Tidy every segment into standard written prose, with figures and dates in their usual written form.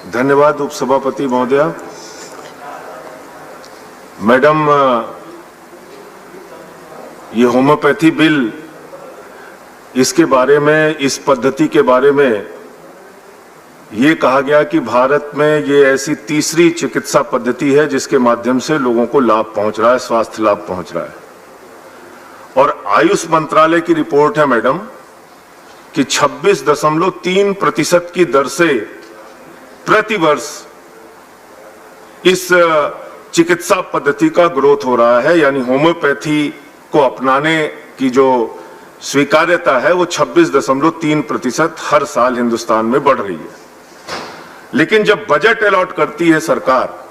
धन्यवाद उपसभापति महोदया। मैडम, ये होम्योपैथी बिल, इसके बारे में, इस पद्धति के बारे में ये कहा गया कि भारत में ये ऐसी तीसरी चिकित्सा पद्धति है जिसके माध्यम से लोगों को लाभ पहुंच रहा है, स्वास्थ्य लाभ पहुंच रहा है। और आयुष मंत्रालय की रिपोर्ट है मैडम कि 26.3% की दर से प्रतिवर्ष इस चिकित्सा पद्धति का ग्रोथ हो रहा है, यानी होम्योपैथी को अपनाने की जो स्वीकार्यता है वो 26.3% हर साल हिंदुस्तान में बढ़ रही है। लेकिन जब बजट अलॉट करती है सरकार,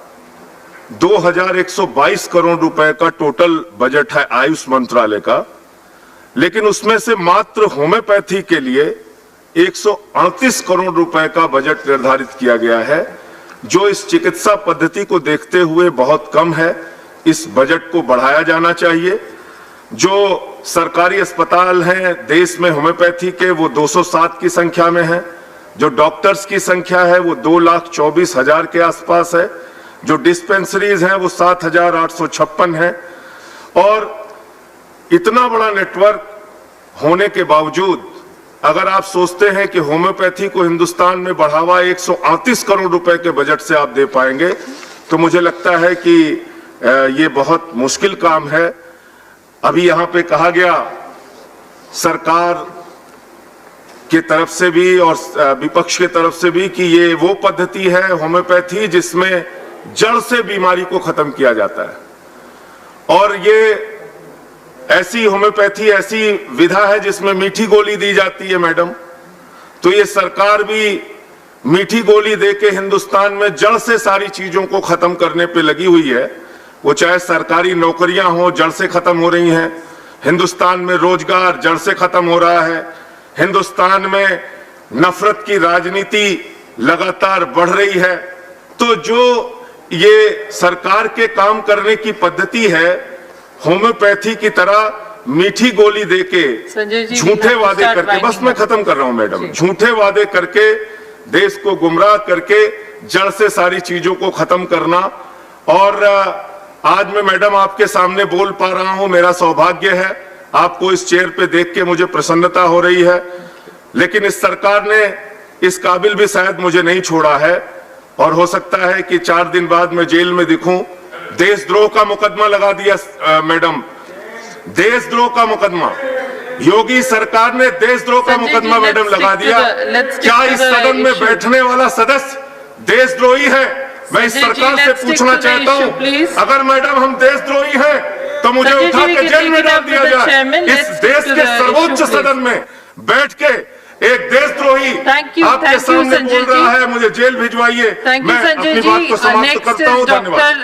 2122 करोड़ रुपए का टोटल बजट है आयुष मंत्रालय का, लेकिन उसमें से मात्र होम्योपैथी के लिए 138 करोड़ रुपए का बजट निर्धारित किया गया है, जो इस चिकित्सा पद्धति को देखते हुए बहुत कम है। इस बजट को बढ़ाया जाना चाहिए। जो सरकारी अस्पताल हैं देश में होम्योपैथी के, वो 207 की संख्या में है। जो डॉक्टर्स की संख्या है वो 2,24,000 के आसपास है। जो डिस्पेंसरीज हैं वो 7,856 हैं। और इतना बड़ा नेटवर्क होने के बावजूद अगर आप सोचते हैं कि होम्योपैथी को हिंदुस्तान में बढ़ावा 138 करोड़ रुपए के बजट से आप दे पाएंगे, तो मुझे लगता है कि ये बहुत मुश्किल काम है। अभी यहां पे कहा गया सरकार की तरफ से भी और विपक्ष की तरफ से भी कि ये वो पद्धति है होम्योपैथी जिसमें जड़ से बीमारी को खत्म किया जाता है। और ये ऐसी होम्योपैथी, ऐसी विधा है जिसमें मीठी गोली दी जाती है मैडम। तो ये सरकार भी मीठी गोली देके हिंदुस्तान में जड़ से सारी चीजों को खत्म करने पे लगी हुई है। वो चाहे सरकारी नौकरियां हो, जड़ से खत्म हो रही हैं। हिंदुस्तान में रोजगार जड़ से खत्म हो रहा है। हिंदुस्तान में नफरत की राजनीति लगातार बढ़ रही है। तो जो ये सरकार के काम करने की पद्धति है, होम्योपैथी की तरह मीठी गोली देके, झूठे वादे करके, बस मैं खत्म कर रहा हूं मैडम, झूठे वादे करके देश को गुमराह करके जड़ से सारी चीजों को खत्म करना। और आज मैं मैडम आपके सामने बोल पा रहा हूं, मेरा सौभाग्य है। आपको इस चेयर पे देख के मुझे प्रसन्नता हो रही है। लेकिन इस सरकार ने इस काबिल भी शायद मुझे नहीं छोड़ा है, और हो सकता है कि 4 दिन बाद मैं जेल में दिखूं। देशद्रोह का मुकदमा लगा दिया मैडम, देशद्रोह का मुकदमा। योगी सरकार ने देशद्रोह का मुकदमा मैडम लगा दिया। क्या इस सदन में बैठने वाला सदस्य देशद्रोही है? मैं इस सरकार से पूछना चाहता हूं, अगर मैडम हम देशद्रोही हैं तो मुझे उठा के जेल में डाल दिया जाए। इस देश के सर्वोच्च सदन में बैठ के एक देशद्रोही आपके सामने बोल रहा है, मुझे जेल भिजवाइए। मैं अपनी बात को समाप्त करता हूं। धन्यवाद।